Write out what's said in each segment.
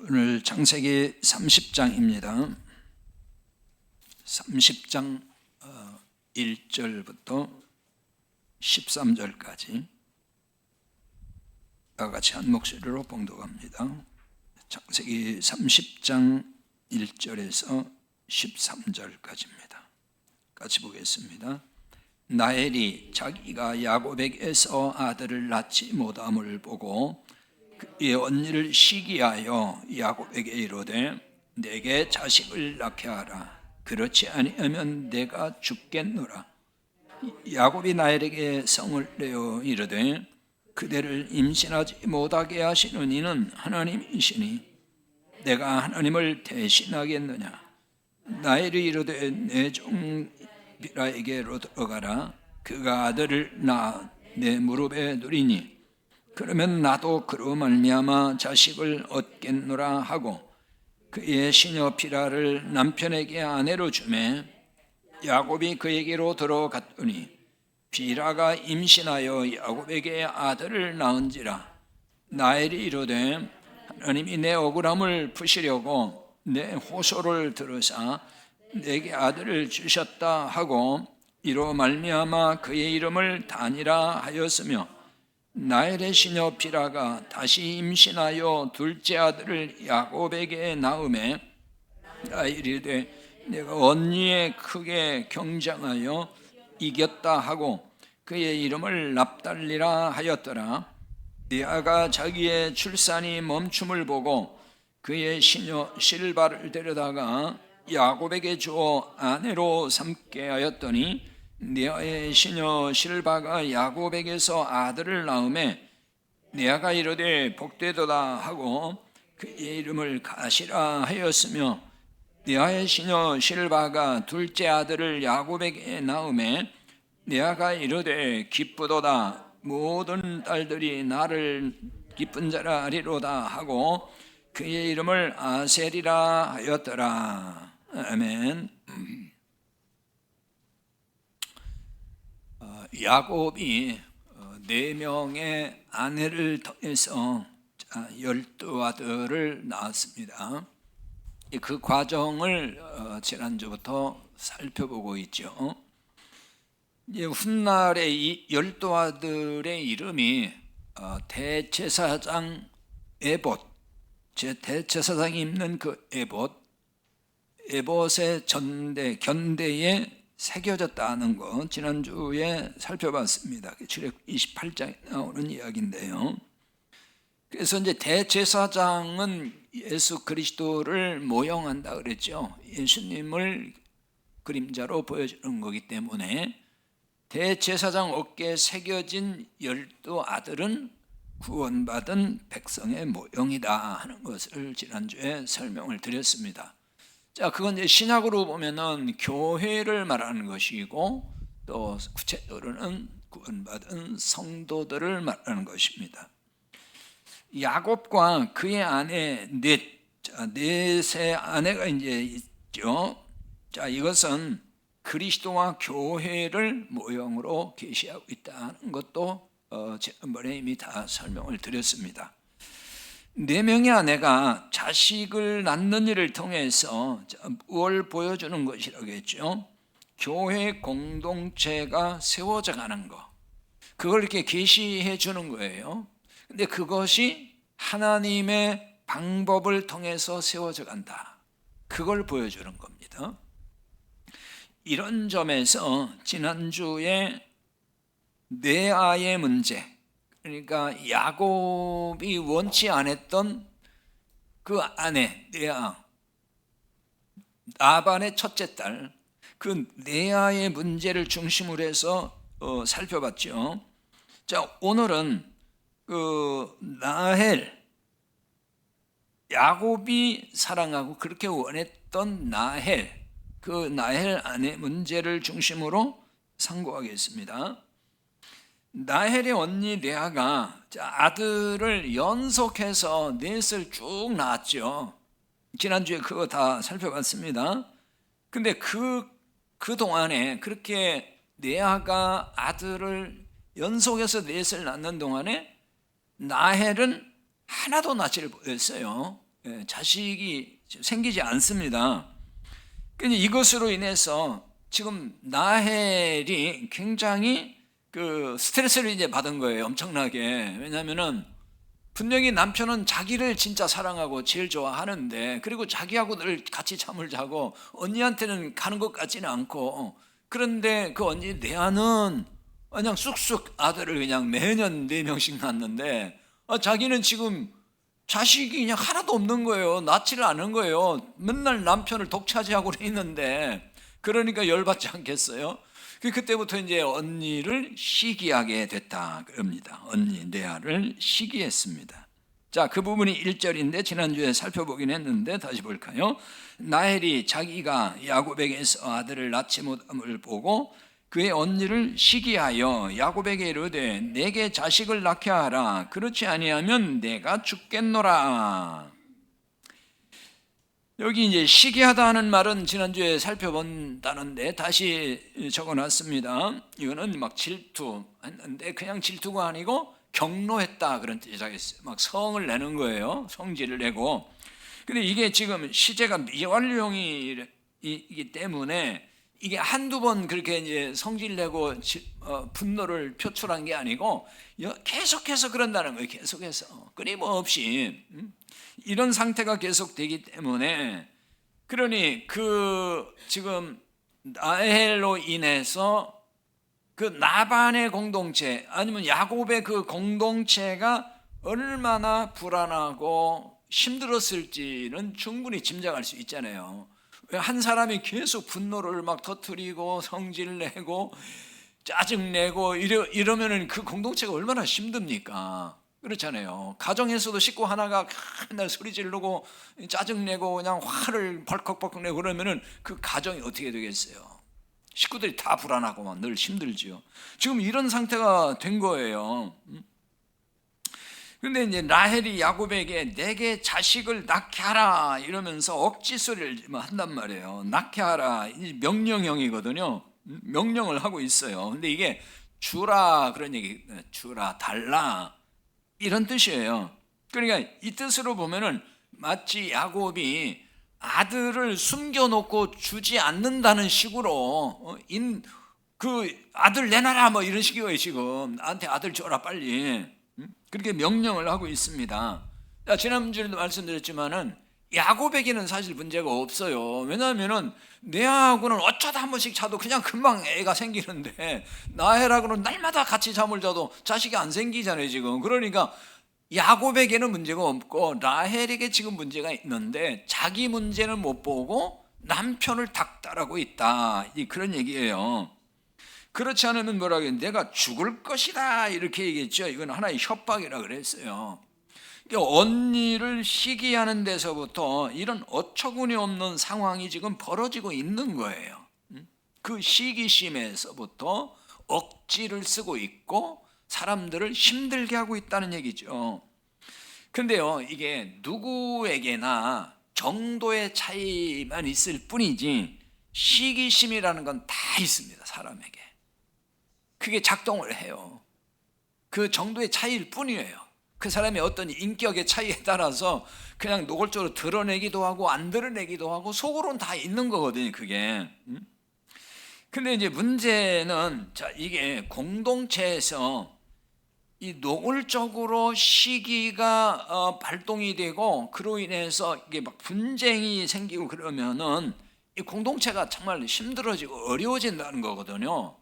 오늘 창세기 30장입니다. 30장 1절부터 13절까지 다 같이 한 목소리로 봉독합니다. 창세기 30장 1절에서 13절까지입니다. 같이 보겠습니다. 라헬이 자기가 야곱에게서 아들을 낳지 못함을 보고 그의 언니를 시기하여 야곱에게 이르되 내게 자식을 낳게 하라. 그렇지 아니하면 내가 죽겠노라. 야곱이 라헬에게 성을 내어 이르되 그대를 임신하지 못하게 하시는 이는 하나님이시니 내가 하나님을 대신하겠느냐. 라헬이 이르되 내 종 빌하에게로 들어가라. 그가 아들을 낳아 내 무릎에 두리니 그러면 나도 그로 말미암아 자식을 얻겠노라 하고 그의 시녀 비라를 남편에게 아내로 주매 야곱이 그에게로 들어갔더니 비라가 임신하여 야곱에게 아들을 낳은지라. 라헬이 이르되 하나님이 내 억울함을 푸시려고 내 호소를 들으사 내게 아들을 주셨다 하고 이로 말미암아 그의 이름을 단이라 하였으며 라헬의 시녀 비라가 다시 임신하여 둘째 아들을 야곱에게 낳음에 라헬이 이르되 내가 언니의 크게 경장하여 이겼다 하고 그의 이름을 납달리라 하였더라. 레아가 자기의 출산이 멈춤을 보고 그의 시녀 실바를 데려다가 야곱에게 주어 아내로 삼게 하였더니 레아의 시녀 실바가 야곱에게서 아들을 낳음에 레아가 이르되 복되도다 하고 그의 이름을 가시라 하였으며 레아의 시녀 실바가 둘째 아들을 야곱에게 낳음에 레아가 이르되 기쁘도다 모든 딸들이 나를 기쁜 자라 하리로다 하고 그의 이름을 아셀이라 하였더라. 아멘. 야곱이 4명의 아내를 통해서 12아들을 낳았습니다. 그 과정을 지난주부터 살펴보고 있죠. 훗날에 이 12아들의 이름이 대제사장 에봇, 대제사장이 입는 그 에봇의 견대에 새겨졌다는 거 지난주에 살펴봤습니다. 출애굽 28장에 나오는 이야기인데요. 그래서 이제 대제사장은 예수 그리스도를 모형한다 그랬죠. 예수님을 그림자로 보여주는 거기 때문에 대제사장 어깨에 새겨진 12아들은 구원받은 백성의 모형이다 하는 것을 지난주에 설명을 드렸습니다. 자, 그건 이제 신약으로 보면은 교회를 말하는 것이고 또 구체적으로는 구원받은 성도들을 말하는 것입니다. 야곱과 그의 아내 넷의 아내가 이제 있죠. 자, 이것은 그리스도와 교회를 모형으로 계시하고 있다는 것도 지난번에 이미 다 설명을 드렸습니다. 4명의 아내가 자식을 낳는 일을 통해서 뭘 보여주는 것이라겠죠? 교회 공동체가 세워져 가는 거, 그걸 이렇게 계시해 주는 거예요. 근데 그것이 하나님의 방법을 통해서 세워져 간다, 그걸 보여주는 겁니다. 이런 점에서 지난주에 레아의 문제, 그러니까 야곱이 원치 않았던 그 아내 레아, 라반의 첫째 딸, 그 레아의 문제를 중심으로 해서 살펴봤죠. 자, 오늘은 그 라헬, 야곱이 사랑하고 그렇게 원했던 라헬, 그 라헬 아내 문제를 중심으로 상고하겠습니다. 라헬의 언니 레아가 아들을 연속해서 넷을 쭉 낳았죠. 지난주에 그거 다 살펴봤습니다. 근데 그 동안에 그렇게 레아가 아들을 연속해서 넷을 낳는 동안에 라헬은 하나도 낳지를 못했어요. 자식이 생기지 않습니다. 근데 이것으로 인해서 지금 라헬이 굉장히 그 스트레스를 이제 받은 거예요. 엄청나게. 왜냐하면은 분명히 남편은 자기를 진짜 사랑하고 제일 좋아하는데, 그리고 자기하고 늘 같이 잠을 자고 언니한테는 가는 것 같지는 않고, 그런데 그 언니 레아는 그냥 쑥쑥 아들을 그냥 매년 4명씩 낳는데, 자기는 지금 자식이 그냥 하나도 없는 거예요. 낳지를 않은 거예요. 맨날 남편을 독차지하고 있는데, 그러니까 열받지 않겠어요? 그때부터 이제 언니를 시기하게 됐다 그럽니다. 언니 레아를 시기했습니다. 자, 그 부분이 1절인데 지난주에 살펴보긴 했는데 다시 볼까요? 라헬이 자기가 야곱에게서 아들을 낳지 못함을 보고 그의 언니를 시기하여 야곱에게 이르되 내게 자식을 낳게 하라. 그렇지 아니하면 내가 죽겠노라. 여기 이제 시기하다 하는 말은 지난주에 살펴본다는데 다시 적어놨습니다. 이거는 막 질투했는데 그냥 질투가 아니고 경로했다 그런 뜻이라겠어요. 막 성을 내는 거예요. 성질을 내고. 근데 이게 지금 시제가 미완료형이기 때문에 이게 한두 번 그렇게 이제 성질 내고 분노를 표출한 게 아니고 계속해서 그런다는 거예요. 계속해서 끊임없이. 이런 상태가 계속되기 때문에, 그러니 그 지금 라헬로 인해서 그 라반의 공동체 아니면 야곱의 그 공동체가 얼마나 불안하고 힘들었을지는 충분히 짐작할 수 있잖아요. 한 사람이 계속 분노를 막 터뜨리고 성질 내고 짜증 내고 이러면은 그 공동체가 얼마나 힘듭니까? 그렇잖아요. 가정에서도 식구 하나가 맨날 소리 지르고 짜증내고 그냥 화를 벌컥벌컥 내고 그러면은 그 가정이 어떻게 되겠어요? 식구들이 다 불안하고 막 늘 힘들지요. 지금 이런 상태가 된 거예요. 근데 이제 라헬이 야곱에게 내게 자식을 낳게 하라 이러면서 억지 소리를 한단 말이에요. 낳게 하라. 명령형이거든요. 명령을 하고 있어요. 근데 이게 주라 그런 얘기, 주라, 달라 이런 뜻이에요. 그러니까 이 뜻으로 보면은 마치 야곱이 아들을 숨겨놓고 주지 않는다는 식으로 그 아들 내놔라 뭐 이런 식이에요. 지금 나한테 아들 줘라 빨리, 그렇게 명령을 하고 있습니다. 지난주에도 말씀드렸지만은 야곱에게는 사실 문제가 없어요. 왜냐하면은 레아하고는 어쩌다 한 번씩 자도 그냥 금방 애가 생기는데 라헬하고는 날마다 같이 잠을 자도 자식이 안 생기잖아요 지금. 그러니까 야곱에게는 문제가 없고 라헬에게 지금 문제가 있는데 자기 문제는 못 보고 남편을 닥달하고 있다, 그런 얘기예요. 그렇지 않으면 뭐라고 해요? 내가 죽을 것이다 이렇게 얘기했죠. 이건 하나의 협박이라 그랬어요. 언니를 시기하는 데서부터 이런 어처구니 없는 상황이 지금 벌어지고 있는 거예요. 그 시기심에서부터 억지를 쓰고 있고 사람들을 힘들게 하고 있다는 얘기죠. 근데요, 이게 누구에게나 정도의 차이만 있을 뿐이지 시기심이라는 건 다 있습니다, 사람에게. 그게 작동을 해요. 그 정도의 차이일 뿐이에요. 그 사람의 어떤 인격의 차이에 따라서 그냥 노골적으로 드러내기도 하고 안 드러내기도 하고 속으로는 다 있는 거거든요, 그게. 근데 이제 문제는 이게 공동체에서 이 노골적으로 시기가 발동이 되고 그로 인해서 이게 막 분쟁이 생기고 그러면은 이 공동체가 정말 힘들어지고 어려워진다는 거거든요.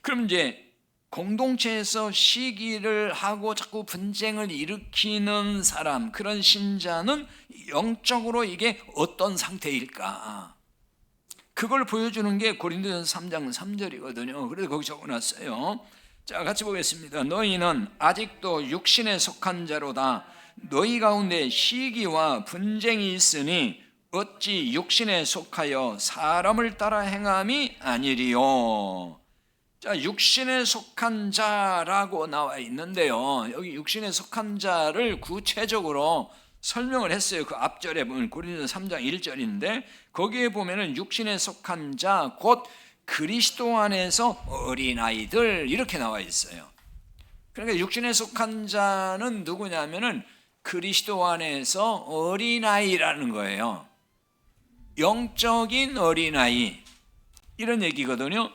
그럼 이제 공동체에서 시기를 하고 자꾸 분쟁을 일으키는 사람, 그런 신자는 영적으로 이게 어떤 상태일까? 그걸 보여주는 게 고린도전서 3장 3절이거든요. 그래서 거기 적어놨어요. 자, 같이 보겠습니다. 너희는 아직도 육신에 속한 자로다. 너희 가운데 시기와 분쟁이 있으니 어찌 육신에 속하여 사람을 따라 행함이 아니리요. 자, 육신에 속한 자라고 나와 있는데요, 여기 육신에 속한 자를 구체적으로 설명을 했어요. 그 앞절에 보면 고린도서 3장 1절인데 거기에 보면은 육신에 속한 자 곧 그리스도 안에서 어린아이들 이렇게 나와 있어요. 그러니까 육신에 속한 자는 누구냐면은 그리스도 안에서 어린아이라는 거예요. 영적인 어린아이, 이런 얘기거든요.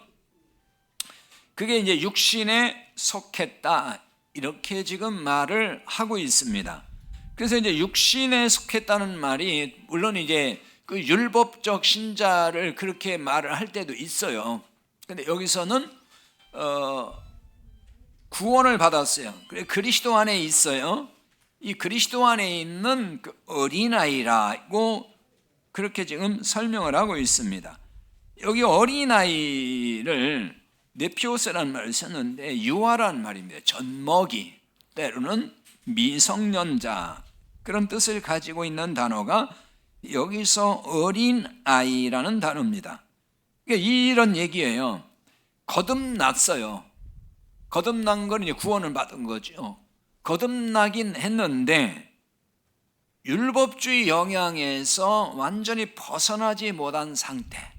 그게 이제 육신에 속했다, 이렇게 지금 말을 하고 있습니다. 그래서 이제 육신에 속했다는 말이 물론 이제 그 율법적 신자를 그렇게 말을 할 때도 있어요. 근데 여기서는 구원을 받았어요. 그래, 그리스도 안에 있어요. 이 그리스도 안에 있는 그 어린아이라고 그렇게 지금 설명을 하고 있습니다. 여기 어린아이를 네피오스라는 말을 썼는데 유아라는 말입니다. 젖먹이, 때로는 미성년자, 그런 뜻을 가지고 있는 단어가 여기서 어린아이라는 단어입니다. 이런 얘기예요. 거듭났어요. 거듭난 건 이제 구원을 받은 거죠. 거듭나긴 했는데 율법주의 영향에서 완전히 벗어나지 못한 상태,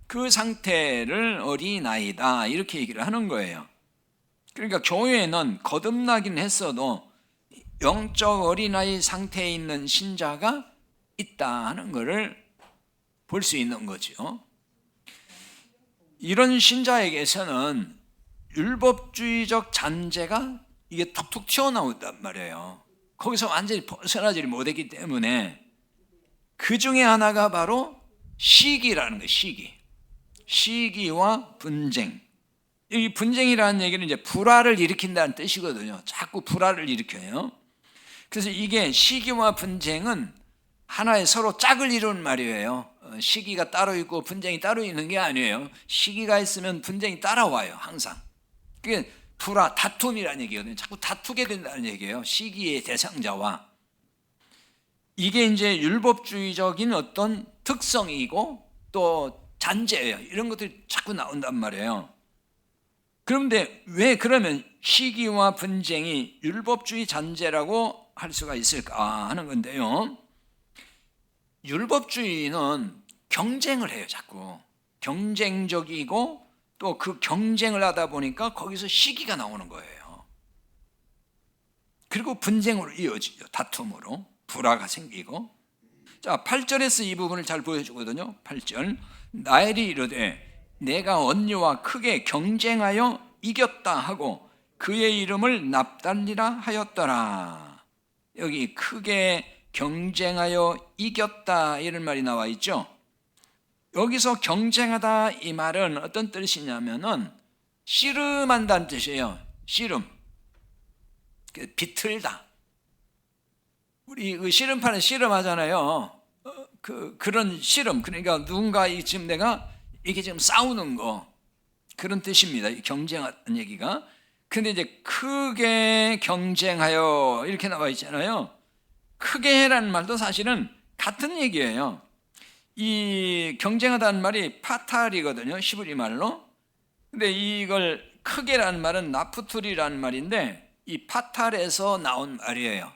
그 상태를 어린아이다, 이렇게 얘기를 하는 거예요. 그러니까 교회에는 거듭나긴 했어도 영적 어린아이 상태에 있는 신자가 있다 하는 것을 볼 수 있는 거죠. 이런 신자에게서는 율법주의적 잔재가 이게 툭툭 튀어나온단 말이에요. 거기서 완전히 벗어나지 못했기 때문에 그 중에 하나가 바로 시기라는 거예요. 시기와 분쟁. 이 분쟁이라는 얘기는 이제 불화를 일으킨다는 뜻이거든요. 자꾸 불화를 일으켜요. 그래서 이게 시기와 분쟁은 하나의 서로 짝을 이루는 말이에요. 시기가 따로 있고 분쟁이 따로 있는 게 아니에요. 시기가 있으면 분쟁이 따라와요, 항상. 그게 불화, 다툼이라는 얘기거든요. 자꾸 다투게 된다는 얘기예요. 시기의 대상자와. 이게 이제 율법주의적인 어떤 특성이고 또 잔재예요. 이런 것들이 자꾸 나온단 말이에요. 그런데 왜 그러면 시기와 분쟁이 율법주의 잔재라고 할 수가 있을까 하는 건데요. 율법주의는 경쟁을 해요. 자꾸 경쟁적이고 또 그 경쟁을 하다 보니까 거기서 시기가 나오는 거예요. 그리고 분쟁으로 이어지죠. 다툼으로 불화가 생기고. 자, 8절에서 이 부분을 잘 보여주거든요. 8절, 나엘이 이르되 내가 언니와 크게 경쟁하여 이겼다 하고 그의 이름을 납달리라 하였더라. 여기 크게 경쟁하여 이겼다, 이런 말이 나와 있죠. 여기서 경쟁하다, 이 말은 어떤 뜻이냐면은 씨름한다는 뜻이에요. 씨름, 비틀다. 우리 그 씨름판에 씨름하잖아요. 그런 씨름, 그러니까 누군가 지금 내가 이게 지금 싸우는 거, 그런 뜻입니다. 경쟁하는 얘기가. 근데 이제 크게 경쟁하여 이렇게 나와 있잖아요. 크게 해라는 말도 사실은 같은 얘기예요. 이 경쟁하다는 말이 파탈이거든요, 히브리 말로. 근데 이걸 크게라는 말은 나프툴이라는 말인데 이 파탈에서 나온 말이에요.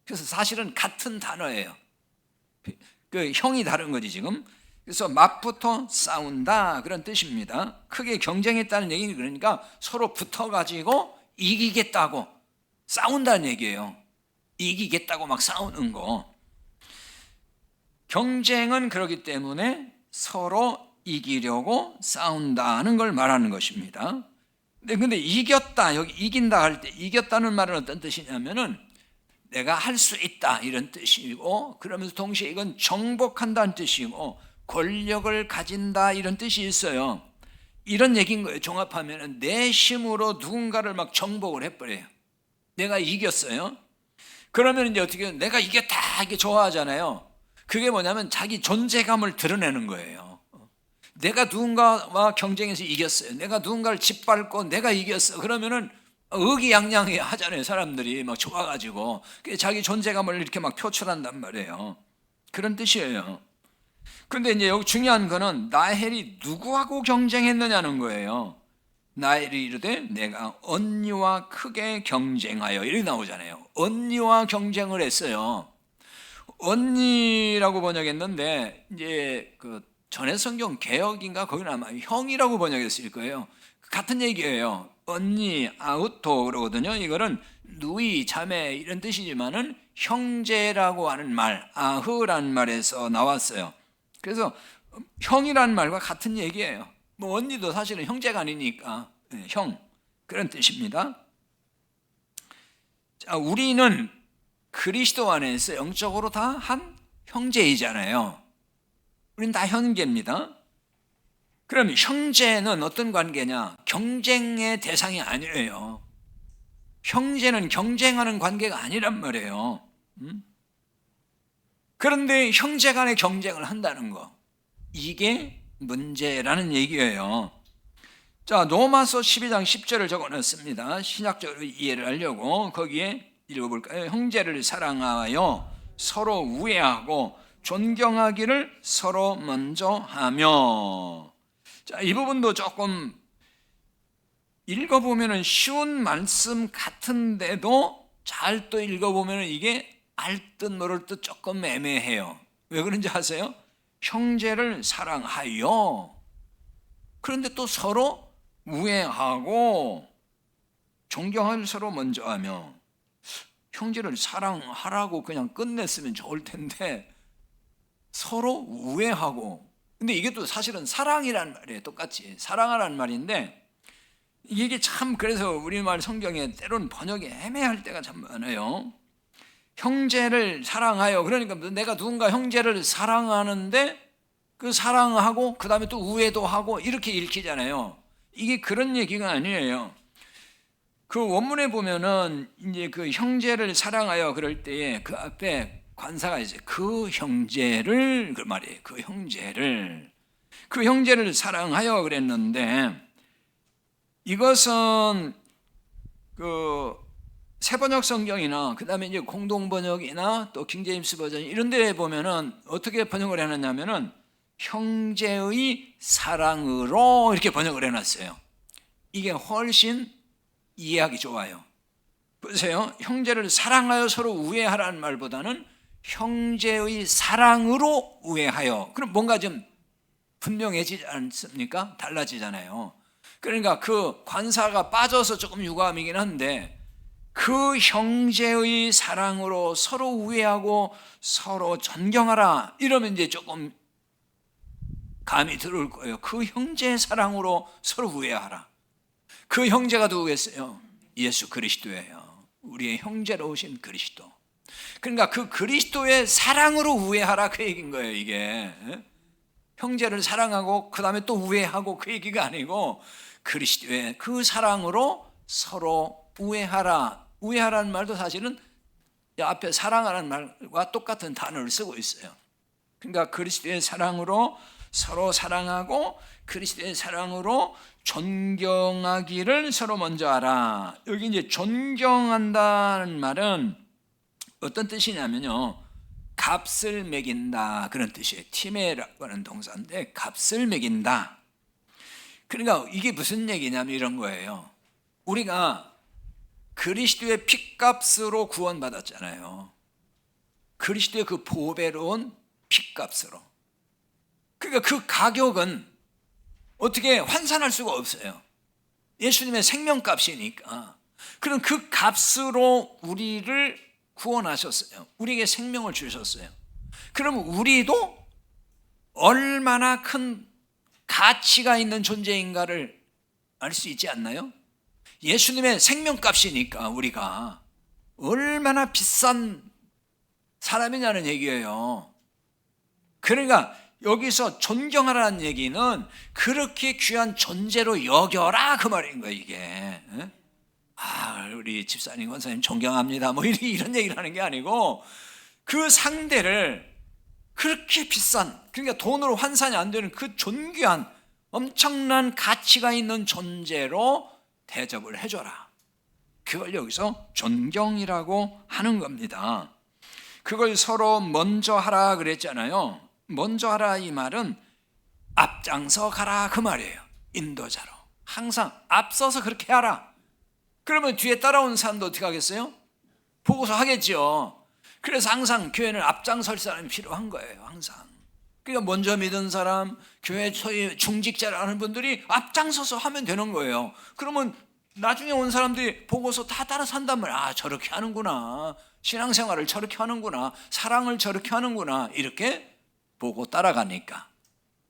그래서 사실은 같은 단어예요. 그 형이 다른 거지 지금. 그래서 맞붙어 싸운다, 그런 뜻입니다. 크게 경쟁했다는 얘기는 그러니까 서로 붙어가지고 이기겠다고 싸운다는 얘기예요. 이기겠다고 막 싸우는 거. 경쟁은 그렇기 때문에 서로 이기려고 싸운다는 걸 말하는 것입니다. 근데 이겼다, 여기 이긴다 할 때 이겼다는 말은 어떤 뜻이냐면은 내가 할 수 있다, 이런 뜻이고, 그러면서 동시에 이건 정복한다는 뜻이고 권력을 가진다, 이런 뜻이 있어요. 이런 얘기인 거예요. 종합하면 내 힘으로 누군가를 막 정복을 해버려요. 내가 이겼어요. 그러면 이제 어떻게 내가 이겼다, 이게 좋아하잖아요. 그게 뭐냐면 자기 존재감을 드러내는 거예요. 내가 누군가와 경쟁해서 이겼어요. 내가 누군가를 짓밟고 내가 이겼어. 그러면은 의기양양해 하잖아요. 사람들이 막 좋아가지고 자기 존재감을 이렇게 막 표출한단 말이에요. 그런 뜻이에요. 그런데 이제 여기 중요한 거는 나헬이 누구하고 경쟁했느냐는 거예요. 나헬이 이르되 내가 언니와 크게 경쟁하여, 이렇게 나오잖아요. 언니와 경쟁을 했어요. 언니라고 번역했는데 이제 그 전해 성경 개역인가 거기는 아마 형이라고 번역했을 거예요. 같은 얘기예요. 언니, 아우토 그러거든요. 이거는 누이, 자매 이런 뜻이지만은 형제라고 하는 말, 아흐라는 말에서 나왔어요. 그래서 형이라는 말과 같은 얘기예요. 뭐 언니도 사실은 형제가 아니니까 형, 그런 뜻입니다. 자, 우리는 그리스도 안에서 영적으로 다 한 형제이잖아요. 우린 다 형제입니다. 그럼 형제는 어떤 관계냐? 경쟁의 대상이 아니에요. 형제는 경쟁하는 관계가 아니란 말이에요. 그런데 형제 간의 경쟁을 한다는 거, 이게 문제라는 얘기예요. 자, 로마서 12장 10절을 적어놨습니다. 신약적으로 이해를 하려고. 거기에 읽어볼까요? 형제를 사랑하여 서로 우애하고 존경하기를 서로 먼저 하며. 자, 이 부분도 조금 읽어보면 쉬운 말씀 같은데도 잘 또 읽어보면 이게 알듯 모를 듯 조금 애매해요. 왜 그런지 아세요? 형제를 사랑하여, 그런데 또 서로 우애하고 존경을 서로 먼저 하며. 형제를 사랑하라고 그냥 끝냈으면 좋을 텐데 서로 우애하고. 근데 이게 또 사실은 사랑이란 말이에요. 똑같이 사랑하라는 말인데 이게 참, 그래서 우리말 성경에 때로는 번역이 애매할 때가 참 많아요. 형제를 사랑하여, 그러니까 내가 누군가 형제를 사랑하는데 그 사랑하고 그 다음에 또 우애도 하고 이렇게 읽히잖아요. 이게 그런 얘기가 아니에요. 그 원문에 보면은 이제 그 형제를 사랑하여 그럴 때에 그 앞에 관사가 이제 그 형제를, 그 말이에요. 그 형제를 사랑하여 그랬는데, 이것은 그 새번역 성경이나 그 다음에 이제 공동번역이나 또 킹제임스 버전 이런 데 보면은 어떻게 번역을 해놨냐면은 형제의 사랑으로 이렇게 번역을 해놨어요. 이게 훨씬 이해하기 좋아요. 보세요. 형제를 사랑하여 서로 우애하라는 말보다는 형제의 사랑으로 우애하여. 그럼 뭔가 좀 분명해지지 않습니까? 달라지잖아요. 그러니까 그 관사가 빠져서 조금 유감이긴 한데 그 형제의 사랑으로 서로 우애하고 서로 존경하라 이러면 이제 조금 감이 들어올 거예요. 그 형제의 사랑으로 서로 우애하라. 그 형제가 누구겠어요? 예수 그리스도예요. 우리의 형제로 오신 그리스도. 그러니까 그 그리스도의 사랑으로 우애하라, 그 얘기인 거예요. 이게 형제를 사랑하고 그 다음에 또 우애하고 그 얘기가 아니고 그리스도의 그 사랑으로 서로 우애하라. 우애하라는 말도 사실은 앞에 사랑하라는 말과 똑같은 단어를 쓰고 있어요. 그러니까 그리스도의 사랑으로 서로 사랑하고 그리스도의 사랑으로 존경하기를 서로 먼저 하라. 여기 이제 존경한다는 말은 어떤 뜻이냐면요, 값을 매긴다 그런 뜻이에요. 티메라고 하는 동사인데 값을 매긴다. 그러니까 이게 무슨 얘기냐면 이런 거예요. 우리가 그리스도의 핏값으로 구원받았잖아요. 그리스도의 그 보배로운 핏값으로. 그러니까 그 가격은 어떻게 환산할 수가 없어요. 예수님의 생명값이니까. 그럼 그 값으로 우리를 구원하셨어요. 우리에게 생명을 주셨어요. 그럼 우리도 얼마나 큰 가치가 있는 존재인가를 알 수 있지 않나요? 예수님의 생명값이니까 우리가 얼마나 비싼 사람이냐는 얘기예요. 그러니까 여기서 존경하라는 얘기는 그렇게 귀한 존재로 여겨라 그 말인 거예요. 이게 우리 집사님 권사님 존경합니다 뭐 이런 얘기를 하는 게 아니고 그 상대를 그렇게 비싼, 그러니까 돈으로 환산이 안 되는 그 존귀한 엄청난 가치가 있는 존재로 대접을 해줘라. 그걸 여기서 존경이라고 하는 겁니다. 그걸 서로 먼저 하라 그랬잖아요. 먼저 하라 이 말은 앞장서 가라 그 말이에요. 인도자로 항상 앞서서 그렇게 하라. 그러면 뒤에 따라온 사람도 어떻게 하겠어요? 보고서 하겠죠. 그래서 항상 교회는 앞장설 사람이 필요한 거예요. 항상. 그러니까 먼저 믿은 사람, 교회 소위 중직자라는 분들이 앞장서서 하면 되는 거예요. 그러면 나중에 온 사람들이 보고서 다 따라서 한단 말이야. 저렇게 하는구나. 신앙생활을 저렇게 하는구나, 사랑을 저렇게 하는구나, 이렇게 보고 따라가니까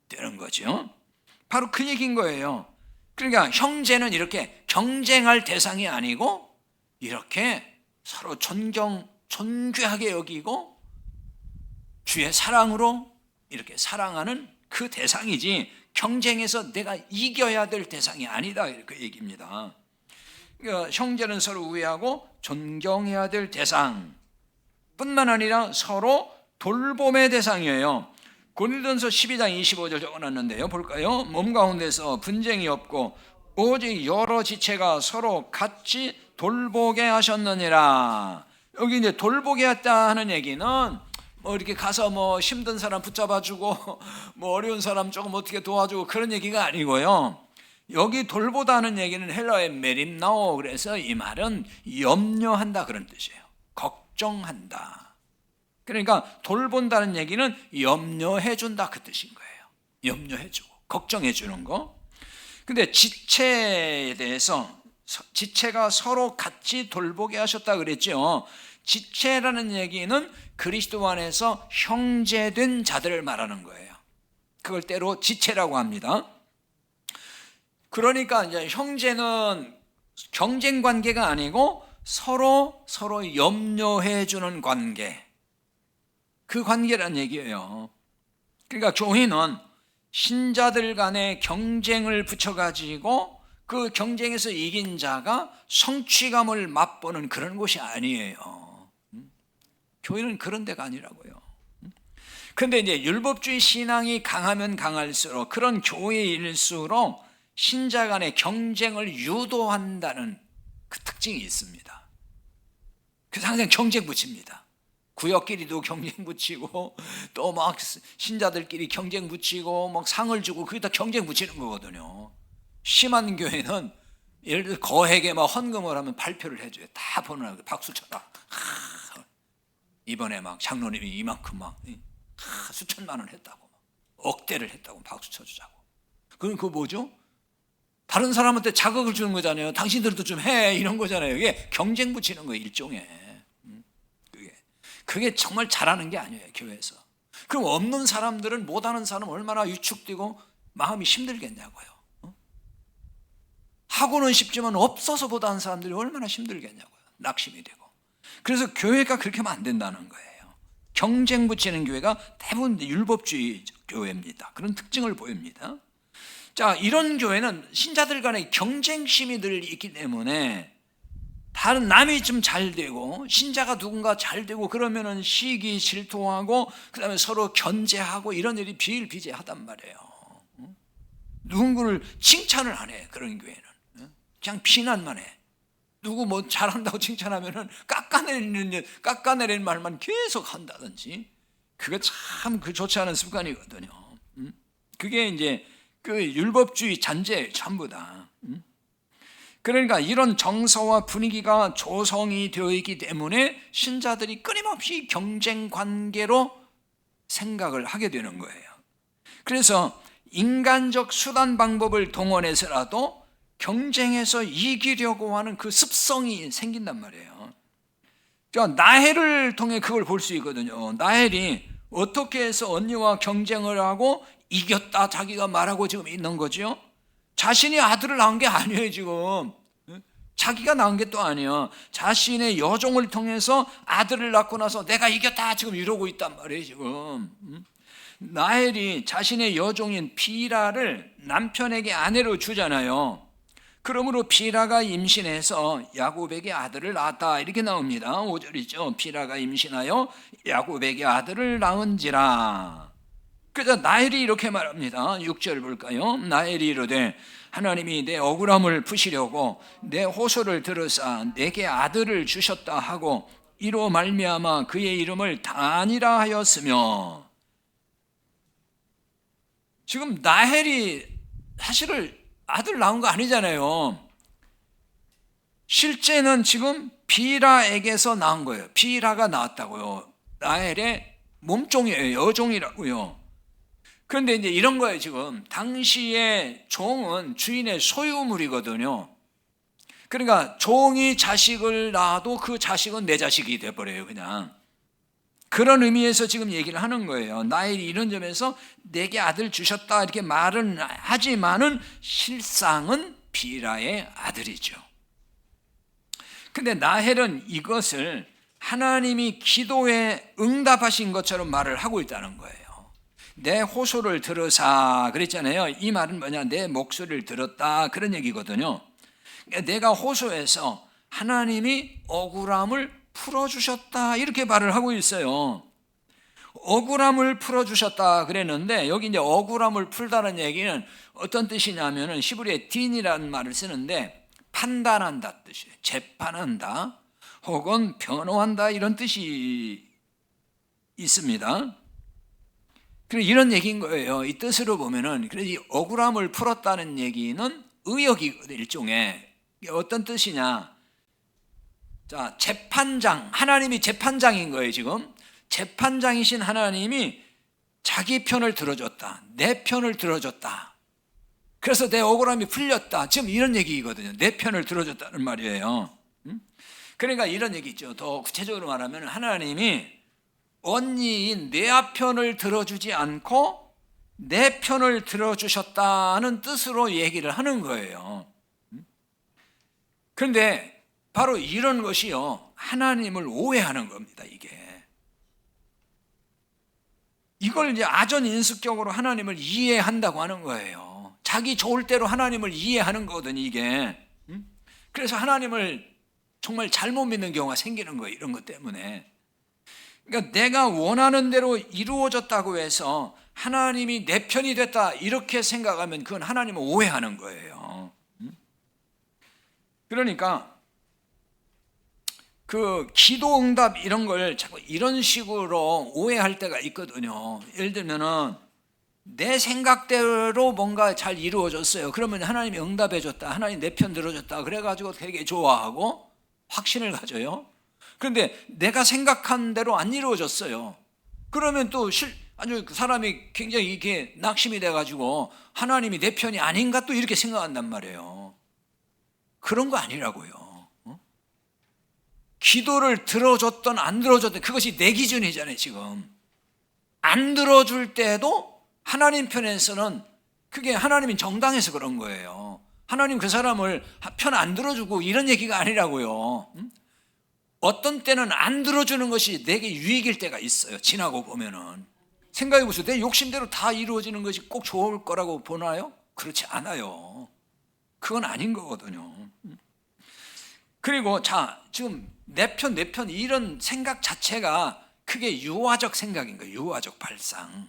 되는 거죠. 바로 그 얘기인 거예요. 그러니까 형제는 이렇게 경쟁할 대상이 아니고 이렇게 서로 존귀하게 여기고 주의 사랑으로 이렇게 사랑하는 그 대상이지, 경쟁에서 내가 이겨야 될 대상이 아니다, 이렇게 얘기입니다. 그러니까 형제는 서로 우애하고 존경해야 될 대상 뿐만 아니라 서로 돌봄의 대상이에요. 고린도전서 12장 25절 적어놨는데요, 볼까요? 몸 가운데서 분쟁이 없고 오직 여러 지체가 서로 같이 돌보게 하셨느니라. 여기 이제 돌보게 했다 하는 얘기는 뭐 이렇게 가서 뭐 힘든 사람 붙잡아주고 뭐 어려운 사람 조금 어떻게 도와주고 그런 얘기가 아니고요. 여기 돌보다는 얘기는 헬라어의 메림나오, 그래서 이 말은 염려한다 그런 뜻이에요. 걱정한다. 그러니까 돌본다는 얘기는 염려해준다 그 뜻인 거예요. 염려해주고 걱정해주는 거. 근데 지체에 대해서, 지체가 서로 같이 돌보게 하셨다 그랬죠. 지체라는 얘기는 그리스도 안에서 형제된 자들을 말하는 거예요. 그걸 때로 지체라고 합니다. 그러니까 이제 형제는 경쟁 관계가 아니고 서로 염려해 주는 관계, 그 관계란 얘기예요. 그러니까 교회는 신자들 간의 경쟁을 붙여가지고 그 경쟁에서 이긴 자가 성취감을 맛보는 그런 곳이 아니에요. 교회는 그런 데가 아니라고요. 그런데 이제 율법주의 신앙이 강하면 강할수록, 그런 교회일수록 신자 간의 경쟁을 유도한다는 그 특징이 있습니다. 그래서 항상 경쟁 붙입니다. 구역끼리도 경쟁 붙이고 또 막 신자들끼리 경쟁 붙이고 막 상을 주고, 그게 다 경쟁 붙이는 거거든요. 심한 교회는 예를 들어 거액에 막 헌금을 하면 발표를 해줘요. 다 보는 박수 쳐라. 이번에 막 장로님이 이만큼 막 수천만 원 했다고, 억대를 했다고 박수 쳐주자고. 그럼 그거 뭐죠? 다른 사람한테 자극을 주는 거잖아요. 당신들도 좀 해, 이런 거잖아요. 이게 경쟁 붙이는 거예요, 일종의. 그게 정말 잘하는 게 아니에요, 교회에서. 그럼 없는 사람들은, 못하는 사람은 얼마나 위축되고 마음이 힘들겠냐고요. 하고는 싶지만 없어서 못하는 사람들이 얼마나 힘들겠냐고요. 낙심이 되고. 그래서 교회가 그렇게 하면 안 된다는 거예요. 경쟁 붙이는 교회가 대부분 율법주의 교회입니다. 그런 특징을 보입니다. 자, 이런 교회는 신자들 간의 경쟁심이 늘 있기 때문에 다른 남이 좀 잘 되고 신자가 누군가 잘 되고 그러면은 시기 질투하고 그다음에 서로 견제하고 이런 일이 비일비재하단 말이에요. 누군가를 칭찬을 안 해, 그런 교회는. 그냥 비난만 해. 누구 뭐 잘한다고 칭찬하면은 깎아내리는 말만 계속 한다든지. 그게 참 좋지 않은 습관이거든요. 그게 이제 그 율법주의 잔재예요, 전부 다. 그러니까 이런 정서와 분위기가 조성이 되어 있기 때문에 신자들이 끊임없이 경쟁 관계로 생각을 하게 되는 거예요. 그래서 인간적 수단 방법을 동원해서라도 경쟁에서 이기려고 하는 그 습성이 생긴단 말이에요. 나헬을 통해 그걸 볼 수 있거든요. 나헬이 어떻게 해서 언니와 경쟁을 하고 이겼다 자기가 말하고 지금 있는 거죠. 자신이 아들을 낳은 게 아니에요, 지금. 자기가 낳은 게 또 아니에요. 자신의 여종을 통해서 아들을 낳고 나서 내가 이겼다 지금 이러고 있단 말이에요, 지금. 나헬이 자신의 여종인 비라를 남편에게 아내로 주잖아요. 그러므로 비라가 임신해서 야곱에게 아들을 낳았다, 이렇게 나옵니다. 5절이죠. 비라가 임신하여 야곱에게 아들을 낳은지라. 그래서 나헬이 이렇게 말합니다. 6절 볼까요? 나헬이 이르되 하나님이 내 억울함을 푸시려고 내 호소를 들으사 내게 아들을 주셨다 하고 이로 말미암아 그의 이름을 단이라 하였으며. 지금 나헬이 사실은 아들 낳은 거 아니잖아요. 실제는 지금 비라에게서 낳은 거예요. 비라가 낳았다고요. 나헬의 몸종이에요, 여종이라고요. 그런데 이제 이런 거예요, 지금. 당시에 종은 주인의 소유물이거든요. 그러니까 종이 자식을 낳아도 그 자식은 내 자식이 돼버려요, 그냥. 그런 의미에서 지금 얘기를 하는 거예요. 나엘이 이런 점에서 내게 아들 주셨다 이렇게 말은 하지만은 실상은 비라의 아들이죠. 근데 나헬은 이것을 하나님이 기도에 응답하신 것처럼 말을 하고 있다는 거예요. 내 호소를 들으사 그랬잖아요. 이 말은 뭐냐? 내 목소리를 들었다 그런 얘기거든요. 내가 호소해서 하나님이 억울함을 풀어주셨다 이렇게 말을 하고 있어요. 억울함을 풀어주셨다 그랬는데 여기 이제 억울함을 풀다는 얘기는 어떤 뜻이냐면은 히브리에 딘이라는 말을 쓰는데 판단한다 뜻이에요. 재판한다 혹은 변호한다 이런 뜻이 있습니다. 그래서 이런 얘기인 거예요. 이 뜻으로 보면은 그래서 이 억울함을 풀었다는 얘기는 의역이 일종의 어떤 뜻이냐? 자, 재판장, 하나님이 재판장인 거예요, 지금. 재판장이신 하나님이 자기 편을 들어줬다. 내 편을 들어줬다. 그래서 내 억울함이 풀렸다. 지금 이런 얘기거든요. 내 편을 들어줬다는 말이에요. 그러니까 이런 얘기 있죠. 더 구체적으로 말하면 하나님이 언니인 내 편을 들어주지 않고 내 편을 들어주셨다는 뜻으로 얘기를 하는 거예요. 그런데 바로 이런 것이요, 하나님을 오해하는 겁니다, 이게. 이걸 이제 아전인수격으로 하나님을 이해한다고 하는 거예요. 자기 좋을 대로 하나님을 이해하는 거거든요, 이게. 그래서 하나님을 정말 잘못 믿는 경우가 생기는 거예요, 이런 것 때문에. 그러니까 내가 원하는 대로 이루어졌다고 해서 하나님이 내 편이 됐다 이렇게 생각하면 그건 하나님을 오해하는 거예요. 그러니까 그 기도 응답 이런 걸 자꾸 이런 식으로 오해할 때가 있거든요. 예를 들면은 내 생각대로 뭔가 잘 이루어졌어요. 그러면 하나님이 응답해 줬다, 하나님 내 편 들어줬다 그래가지고 되게 좋아하고 확신을 가져요. 그런데 내가 생각한 대로 안 이루어졌어요. 그러면 또 아주 사람이 굉장히 이렇게 낙심이 돼가지고 하나님이 내 편이 아닌가 또 이렇게 생각한단 말이에요. 그런 거 아니라고요. 기도를 들어줬던 안 들어줬던 그것이 내 기준이잖아요, 지금. 안 들어줄 때도 하나님 편에서는 그게 하나님이 정당해서 그런 거예요. 하나님 그 사람을 편 안 들어주고 이런 얘기가 아니라고요. 어떤 때는 안 들어주는 것이 내게 유익일 때가 있어요. 지나고 보면은. 생각해 보세요. 내 욕심대로 다 이루어지는 것이 꼭 좋을 거라고 보나요? 그렇지 않아요. 그건 아닌 거거든요. 그리고 자, 지금 내 편 이런 생각 자체가 그게 유아적 생각인 거예요. 유아적 발상.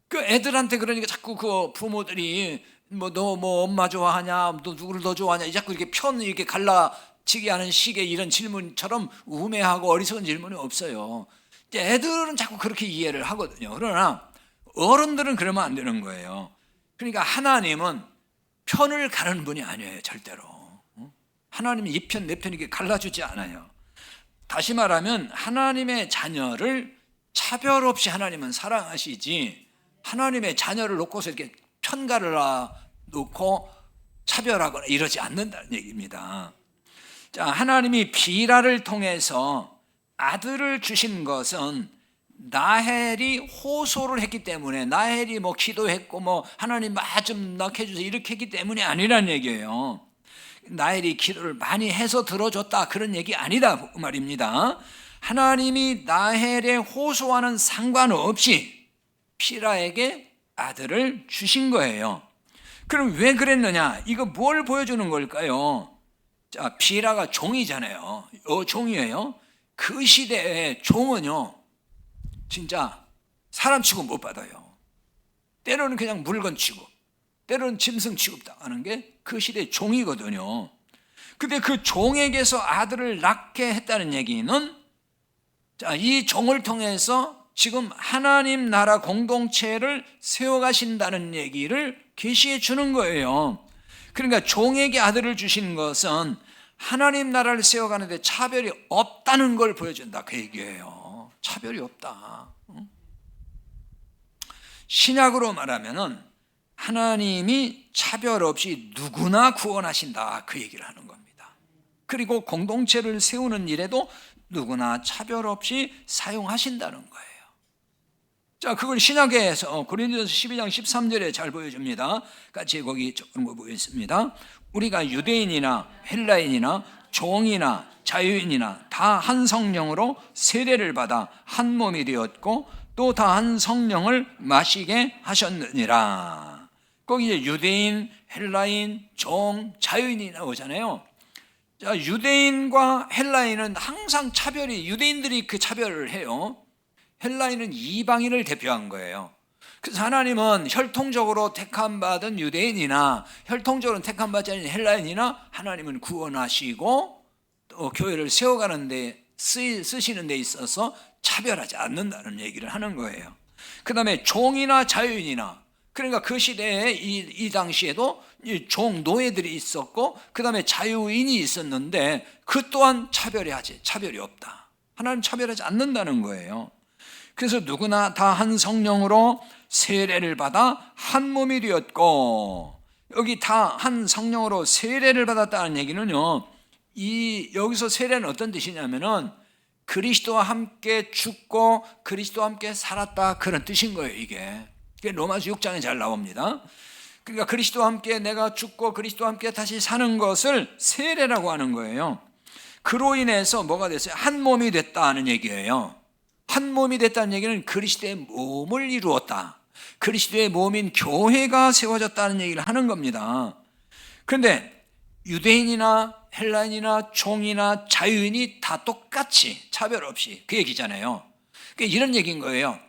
그 애들한테 그러니까 자꾸 그 부모들이 너 엄마 좋아하냐, 너 누구를 더 좋아하냐, 자꾸 이렇게 편 이렇게 갈라치기 하는 식의 이런 질문처럼 우매하고 어리석은 질문이 없어요. 애들은 자꾸 그렇게 이해를 하거든요. 그러나 어른들은 그러면 안 되는 거예요. 그러니까 하나님은 편을 가르는 분이 아니에요, 절대로. 하나님이 이 편, 내 편 이렇게 갈라주지 않아요. 다시 말하면 하나님의 자녀를 차별 없이 하나님은 사랑하시지 하나님의 자녀를 놓고서 이렇게 편가르라 놓고 차별하거나 이러지 않는다는 얘기입니다. 자, 하나님이 비라를 통해서 아들을 주신 것은 나헬이 호소를 했기 때문에, 나헬이 기도했고 하나님 좀 낳게 해주세요 이렇게 했기 때문이 아니라는 얘기예요. 나헬이 기도를 많이 해서 들어줬다 그런 얘기 아니다 말입니다. 하나님이 나헬의 호소와는 상관없이 피라에게 아들을 주신 거예요. 그럼 왜 그랬느냐? 이거 뭘 보여주는 걸까요? 자, 비라가 종이잖아요. 종이에요. 그 시대에 종은요, 진짜 사람 취급 못 받아요. 때로는 그냥 물건 취급, 때로는 짐승 취급당하는 게 그 시대의 종이거든요. 근데 그 종에게서 아들을 낳게 했다는 얘기는, 자, 이 종을 통해서 지금 하나님 나라 공동체를 세워가신다는 얘기를 계시해 주는 거예요. 그러니까 종에게 아들을 주신 것은 하나님 나라를 세워가는데 차별이 없다는 걸 보여준다 그 얘기예요. 차별이 없다. 신약으로 말하면은 하나님이 차별 없이 누구나 구원하신다, 그 얘기를 하는 겁니다. 그리고 공동체를 세우는 일에도 누구나 차별 없이 사용하신다는 거예요. 자, 그걸 신약에서 고린도전서 12장 13절에 잘 보여줍니다. 같이 거기 적은 거 보겠습니다. 우리가 유대인이나 헬라인이나 종이나 자유인이나 다 한 성령으로 세례를 받아 한 몸이 되었고 또 다 한 성령을 마시게 하셨느니라. 거기 이제 유대인, 헬라인, 종, 자유인이 나오잖아요. 자, 유대인과 헬라인은 항상 차별이, 유대인들이 그 차별을 해요. 헬라인은 이방인을 대표한 거예요. 그래서 하나님은 혈통적으로 택함받은 유대인이나 혈통적으로 택함받지 않은 헬라인이나 하나님은 구원하시고 또 교회를 세워가는 데 쓰시는 데 있어서 차별하지 않는다는 얘기를 하는 거예요. 그 다음에 종이나 자유인이나, 그러니까 그 시대에 이 당시에도 종, 노예들이 있었고 그 다음에 자유인이 있었는데 그 또한 차별이 없다. 하나님 차별하지 않는다는 거예요. 그래서 누구나 다 한 성령으로 세례를 받아 한 몸이 되었고, 여기 다 한 성령으로 세례를 받았다는 얘기는요, 여기서 세례는 어떤 뜻이냐면은 그리스도와 함께 죽고 그리스도와 함께 살았다, 그런 뜻인 거예요. 이게 로마서 6장에 잘 나옵니다. 그러니까 그리스도와 함께 내가 죽고 그리스도와 함께 다시 사는 것을 세례라고 하는 거예요. 그로 인해서 뭐가 됐어요? 한 몸이 됐다는 얘기예요. 한 몸이 됐다는 얘기는 그리스도의 몸을 이루었다, 그리스도의 몸인 교회가 세워졌다는 얘기를 하는 겁니다. 그런데 유대인이나 헬라인이나 종이나 자유인이 다 똑같이 차별 없이, 그 얘기잖아요. 그러니까 이런 얘기인 거예요.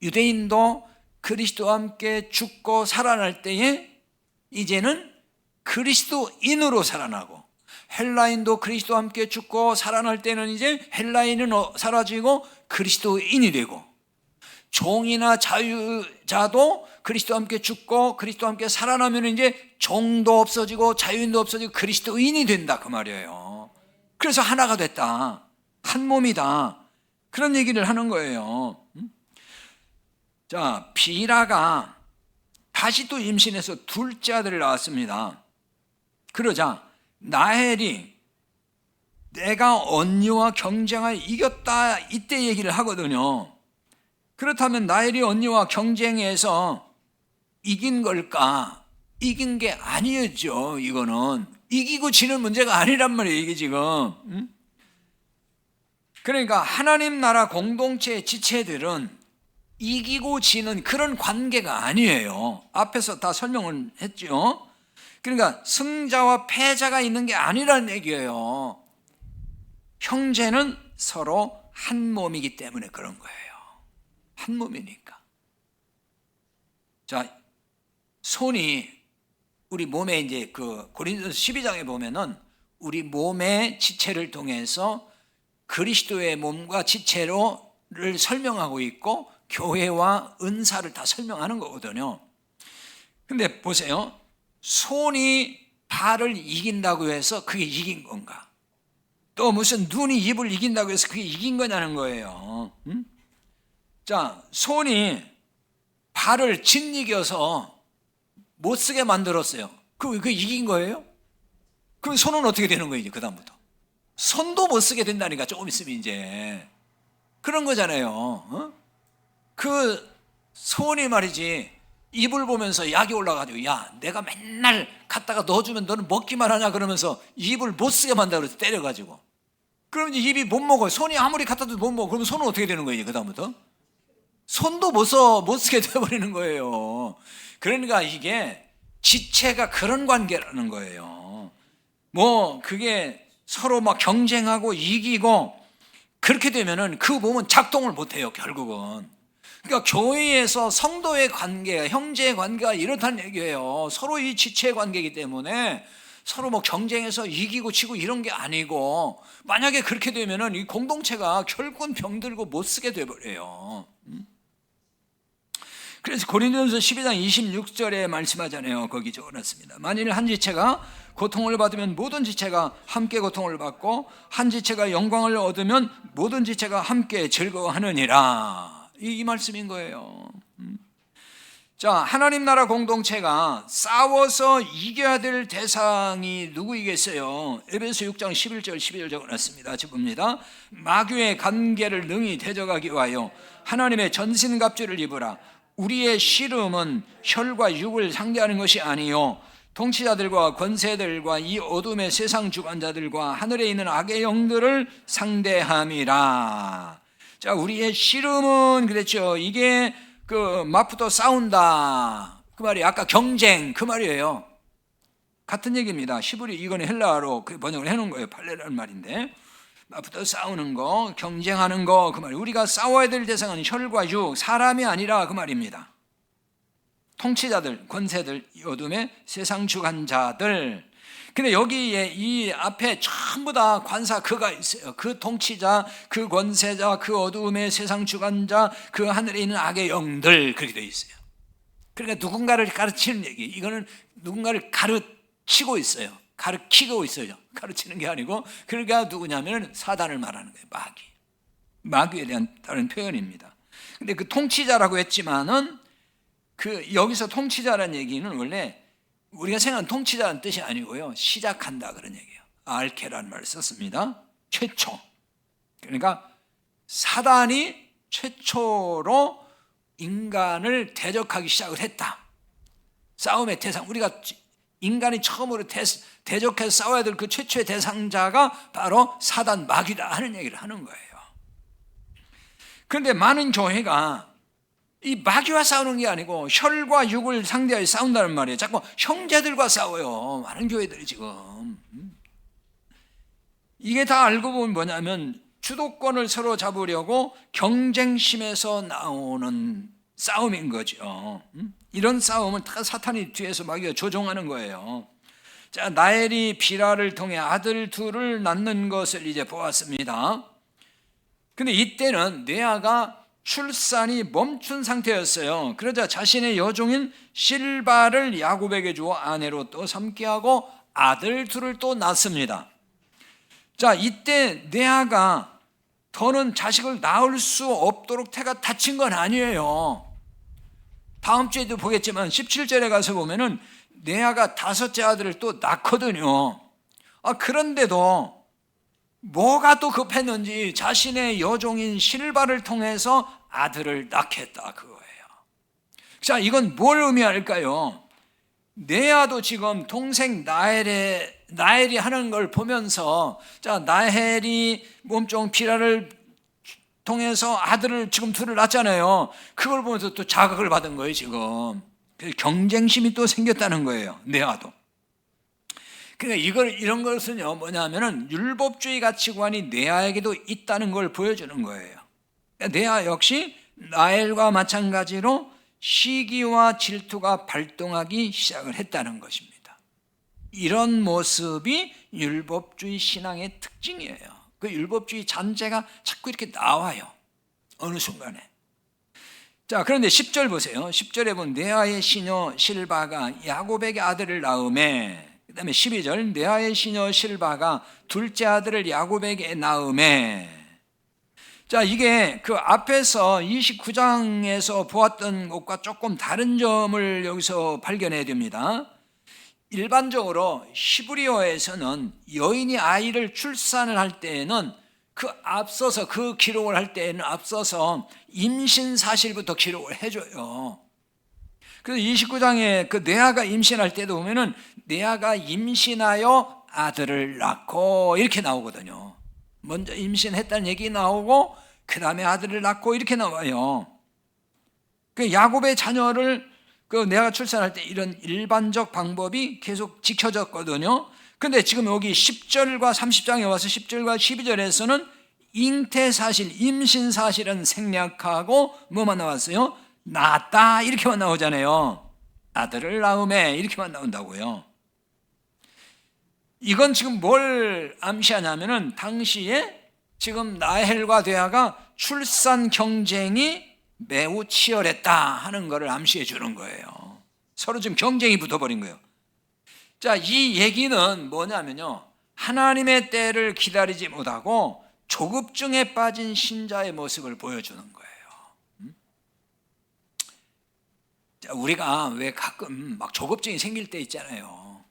유대인도 그리스도와 함께 죽고 살아날 때에 이제는 그리스도인으로 살아나고, 헬라인도 그리스도와 함께 죽고 살아날 때는 이제 헬라인은 사라지고 그리스도인이 되고, 종이나 자유자도 그리스도와 함께 죽고 그리스도와 함께 살아나면 이제 종도 없어지고 자유인도 없어지고 그리스도인이 된다, 그 말이에요. 그래서 하나가 됐다, 한 몸이다, 그런 얘기를 하는 거예요. 자, 비라가 다시 또 임신해서 둘째 아들을 낳았습니다. 그러자 라헬이 내가 언니와 경쟁하여 이겼다, 이때 얘기를 하거든요. 그렇다면 라헬이 언니와 경쟁해서 이긴 걸까? 이긴 게 아니었죠. 이거는 이기고 지는 문제가 아니란 말이에요, 이게 지금. 그러니까 하나님 나라 공동체의 지체들은 이기고 지는 그런 관계가 아니에요. 앞에서 다 설명을 했죠. 그러니까 승자와 패자가 있는 게 아니라는 얘기예요. 형제는 서로 한 몸이기 때문에 그런 거예요. 한 몸이니까. 자, 손이 우리 몸에 이제 그 고린도서 12장에 보면은 우리 몸의 지체를 통해서 그리스도의 몸과 지체를 설명하고 있고 교회와 은사를 다 설명하는 거거든요. 근데 보세요. 손이 발을 이긴다고 해서 그게 이긴 건가? 또 무슨 눈이 입을 이긴다고 해서 그게 이긴 거냐는 거예요. 자, 손이 발을 짓이겨서 못 쓰게 만들었어요. 그 이긴 거예요? 그럼 손은 어떻게 되는 거예요, 이제 그다음부터? 손도 못 쓰게 된다니까, 조금 있으면 이제. 그런 거잖아요. 그 손이 말이지, 입을 보면서 약이 올라가지고, 야, 내가 맨날 갖다가 넣어주면 너는 먹기만 하냐 그러면서 입을 못 쓰게 만든다고 그래서 때려가지고. 그럼 이제 입이 못 먹어요. 손이 아무리 갖다 줘도 못 먹어. 그러면 손은 어떻게 되는 거예요, 그다음부터? 손도 못 쓰게 돼버리는 거예요. 그러니까 이게 지체가 그런 관계라는 거예요. 뭐 그게 서로 막 경쟁하고 이기고 그렇게 되면은 그 몸은 작동을 못 해요, 결국은. 그러니까 교회에서 성도의 관계가, 형제의 관계가 이렇다는 얘기예요. 서로 이 지체의 관계이기 때문에 서로 뭐 경쟁해서 이기고 지고 이런 게 아니고, 만약에 그렇게 되면은 이 공동체가 결국은 병들고 못 쓰게 돼버려요. 그래서 고린도전서 12장 26절에 말씀하잖아요. 거기 적어놨습니다. 만일 한 지체가 고통을 받으면 모든 지체가 함께 고통을 받고, 한 지체가 영광을 얻으면 모든 지체가 함께 즐거워하느니라. 이 말씀인 거예요. 자, 하나님 나라 공동체가 싸워서 이겨야 될 대상이 누구이겠어요? 에베소 6장 11절 12절 적어놨습니다. 같이 봅니다. 마귀의 관계를 능히 대적하기 위하여 하나님의 전신갑주를 입으라. 우리의 씨름은 혈과 육을 상대하는 것이 아니요 통치자들과 권세들과 이 어둠의 세상 주관자들과 하늘에 있는 악의 영들을 상대함이라. 자, 우리의 씨름은 그랬죠. 이게 맞붙어 싸운다 그 말이 아까 경쟁 그 말이에요. 같은 얘기입니다. 히브리 이거는 헬라어로 번역을 해놓은 거예요. 팔레라는 말인데 맞붙어 싸우는 거, 경쟁하는 거 그 말이. 우리가 싸워야 될 대상은 혈과 육, 사람이 아니라 그 말입니다. 통치자들, 권세들, 어둠의 세상 주관자들. 근데 여기에 이 앞에 전부 다 관사 그가 있어요. 그 통치자, 그 권세자, 그 어두움의 세상 주관자, 그 하늘에 있는 악의 영들 그렇게 되어 있어요. 그러니까 누군가를 가르치는 얘기. 이거는 누군가를 가르치고 있어요. 가르치고 있어요. 가르치는 게 아니고 그러니까 누구냐면 사단을 말하는 거예요. 마귀에 대한 다른 표현입니다. 근데 그 통치자라고 했지만은 여기서 통치자라는 얘기는 원래 우리가 생각하는 통치자라는 뜻이 아니고요. 시작한다 그런 얘기예요. 알케라는 말을 썼습니다. 최초. 그러니까 사단이 최초로 인간을 대적하기 시작을 했다. 싸움의 대상. 우리가 인간이 처음으로 대적해서 싸워야 될 그 최초의 대상자가 바로 사단 마귀다 하는 얘기를 하는 거예요. 그런데 많은 교회가 이 마귀와 싸우는 게 아니고 혈과 육을 상대하여 싸운다는 말이에요. 자꾸 형제들과 싸워요. 많은 교회들이 지금. 이게 다 알고 보면 뭐냐면 주도권을 서로 잡으려고 경쟁심에서 나오는 싸움인 거죠. 이런 싸움은 다 사탄이 뒤에서 마귀가 조종하는 거예요. 자, 나엘이 비라를 통해 아들 둘을 낳는 것을 이제 보았습니다. 근데 이때는 레아가 출산이 멈춘 상태였어요. 그러자 자신의 여종인 실바를 야곱에게 주어 아내로 또 삼게 하고 아들 둘을 또 낳습니다. 자, 이때 레아가 더는 자식을 낳을 수 없도록 태가 다친 건 아니에요. 다음 주에도 보겠지만 17절에 가서 보면은 레아가 5째 아들을 또 낳거든요. 그런데도 뭐가 또 급했는지 자신의 여종인 실바를 통해서 아들을 낳겠다 그거예요. 자, 이건 뭘 의미할까요? 레아도 지금 동생 나엘이 하는 걸 보면서 자, 나엘이 몸종 비라를 통해서 아들을 지금 둘을 낳잖아요. 그걸 보면서 또 자극을 받은 거예요 지금. 그래서 경쟁심이 또 생겼다는 거예요. 레아도. 그러니까 이런 것은요 뭐냐면은 율법주의 가치관이 레아에게도 있다는 걸 보여주는 거예요. 레아 역시 나엘과 마찬가지로 시기와 질투가 발동하기 시작을 했다는 것입니다. 이런 모습이 율법주의 신앙의 특징이에요. 그 율법주의 잔재가 자꾸 이렇게 나와요. 어느 순간에. 자, 그런데 10절 보세요. 10절에 보면 레아의 시녀 실바가 야곱에게 아들을 낳음에, 그 다음에 12절 레아의 시녀 실바가 둘째 아들을 야곱에게 낳음에. 자, 이게 그 앞에서 29장에서 보았던 것과 조금 다른 점을 여기서 발견해야 됩니다. 일반적으로 히브리어에서는 여인이 아이를 출산을 할 때에는 그 기록을 할 때에는 앞서서 임신 사실부터 기록을 해줘요. 그래서 29장에 그 레아가 임신할 때도 보면은 레아가 임신하여 아들을 낳고 이렇게 나오거든요. 먼저 임신했다는 얘기 나오고 그 다음에 아들을 낳고 이렇게 나와요. 그 야곱의 자녀를 레아가 출산할 때 이런 일반적 방법이 계속 지켜졌거든요. 근데 지금 여기 10절과 30장에 와서 10절과 12절에서는 잉태 사실, 임신 사실은 생략하고 뭐만 나왔어요? 낳았다 이렇게만 나오잖아요. 아들을 낳음에 이렇게만 나온다고요. 이건 지금 뭘 암시하냐면은 당시에 지금 나헬과 레아가 출산 경쟁이 매우 치열했다 하는 것을 암시해 주는 거예요. 서로 지금 경쟁이 붙어버린 거예요. 자, 이 얘기는 뭐냐면요, 하나님의 때를 기다리지 못하고 조급증에 빠진 신자의 모습을 보여주는 거예요. 자, 우리가 왜 가끔 막 조급증이 생길 때 있잖아요.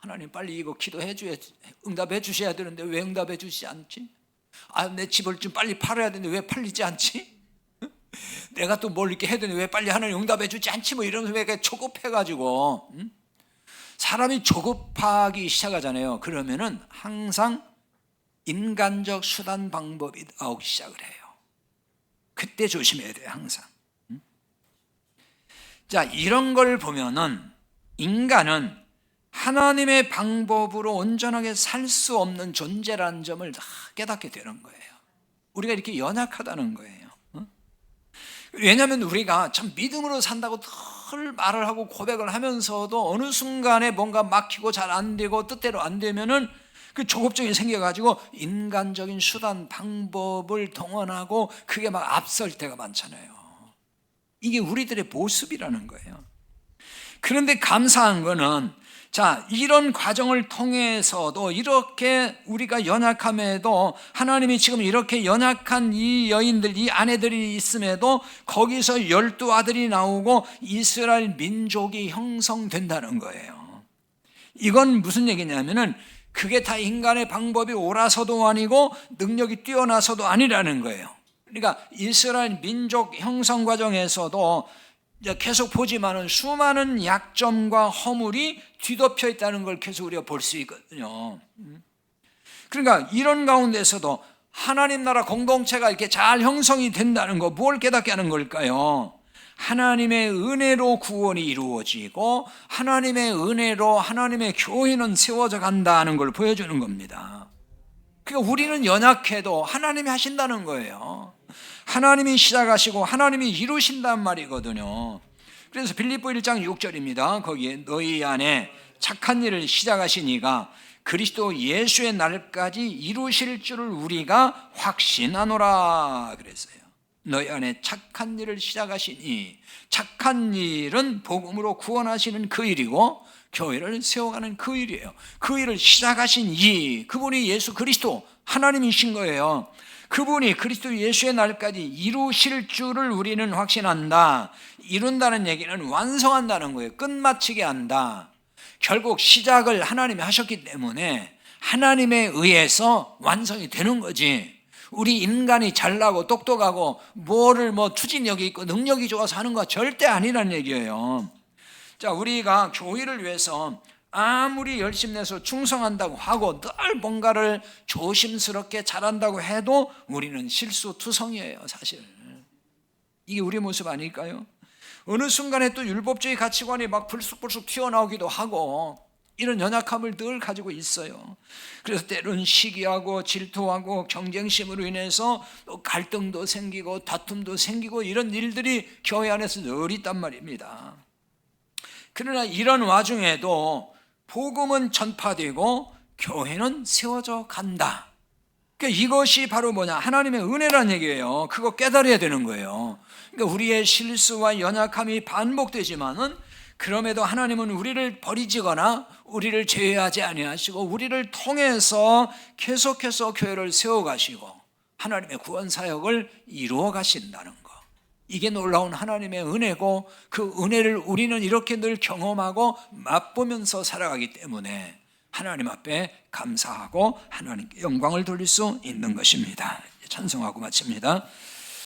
하나님 빨리 이거 기도해 줘야, 응답해 주셔야 되는데 왜 응답해 주시지 않지? 내 집을 좀 빨리 팔아야 되는데 왜 팔리지 않지? 내가 또 뭘 이렇게 해야 되는데 왜 빨리 하나님 응답해 주지 않지? 뭐 이러면서 왜 조급해가지고 사람이 조급하기 시작하잖아요. 그러면은 항상 인간적 수단 방법이 나오기 시작을 해요. 그때 조심해야 돼요, 항상. 자, 이런 걸 보면은 인간은 하나님의 방법으로 온전하게 살 수 없는 존재라는 점을 다 깨닫게 되는 거예요. 우리가 이렇게 연약하다는 거예요. 왜냐하면 우리가 참 믿음으로 산다고 늘 말을 하고 고백을 하면서도 어느 순간에 뭔가 막히고 잘 안 되고 뜻대로 안 되면은 그 조급증이 생겨가지고 인간적인 수단 방법을 동원하고 그게 막 앞설 때가 많잖아요. 이게 우리들의 모습이라는 거예요. 그런데 감사한 거는, 자, 이런 과정을 통해서도 이렇게 우리가 연약함에도 하나님이 지금 이렇게 연약한 이 여인들, 이 아내들이 있음에도 거기서 12 아들이 나오고 이스라엘 민족이 형성된다는 거예요. 이건 무슨 얘기냐면은 그게 다 인간의 방법이 옳아서도 아니고 능력이 뛰어나서도 아니라는 거예요. 그러니까 이스라엘 민족 형성 과정에서도 계속 보지만은 수많은 약점과 허물이 뒤덮여 있다는 걸 계속 우리가 볼 수 있거든요. 그러니까 이런 가운데서도 하나님 나라 공동체가 이렇게 잘 형성이 된다는 거, 뭘 깨닫게 하는 걸까요? 하나님의 은혜로 구원이 이루어지고 하나님의 은혜로 하나님의 교회는 세워져 간다는 걸 보여주는 겁니다. 그러니까 우리는 연약해도 하나님이 하신다는 거예요. 하나님이 시작하시고 하나님이 이루신단 말이거든요. 그래서 빌립보 1장 6절입니다. 거기에 너희 안에 착한 일을 시작하신 이가 그리스도 예수의 날까지 이루실 줄을 우리가 확신하노라 그랬어요. 너희 안에 착한 일을 시작하신 이, 착한 일은 복음으로 구원하시는 그 일이고 교회를 세워가는 그 일이에요. 그 일을 시작하신 이, 그분이 예수 그리스도 하나님이신 거예요. 그분이 그리스도 예수의 날까지 이루실 줄을 우리는 확신한다. 이룬다는 얘기는 완성한다는 거예요. 끝마치게 한다. 결국 시작을 하나님이 하셨기 때문에 하나님에 의해서 완성이 되는 거지. 우리 인간이 잘나고 똑똑하고 뭐를 추진력이 있고 능력이 좋아서 하는 거 절대 아니라는 얘기예요. 자, 우리가 교회를 위해서 아무리 열심 내서 충성한다고 하고 늘 뭔가를 조심스럽게 잘한다고 해도 우리는 실수투성이에요, 사실. 이게 우리 모습 아닐까요? 어느 순간에 또 율법주의 가치관이 막 불쑥불쑥 튀어나오기도 하고 이런 연약함을 늘 가지고 있어요. 그래서 때로는 시기하고 질투하고 경쟁심으로 인해서 또 갈등도 생기고 다툼도 생기고 이런 일들이 교회 안에서 늘 있단 말입니다. 그러나 이런 와중에도 복음은 전파되고 교회는 세워져 간다. 그러니까 이것이 바로 뭐냐? 하나님의 은혜라는 얘기예요. 그거 깨달아야 되는 거예요. 그러니까 우리의 실수와 연약함이 반복되지만은 그럼에도 하나님은 우리를 버리지거나 우리를 제외하지 아니하시고 우리를 통해서 계속해서 교회를 세워가시고 하나님의 구원 사역을 이루어 가신다는 거. 이게 놀라운 하나님의 은혜고 그 은혜를 우리는 이렇게 늘 경험하고 맛보면서 살아가기 때문에 하나님 앞에 감사하고 하나님께 영광을 돌릴 수 있는 것입니다. 찬송하고 마칩니다.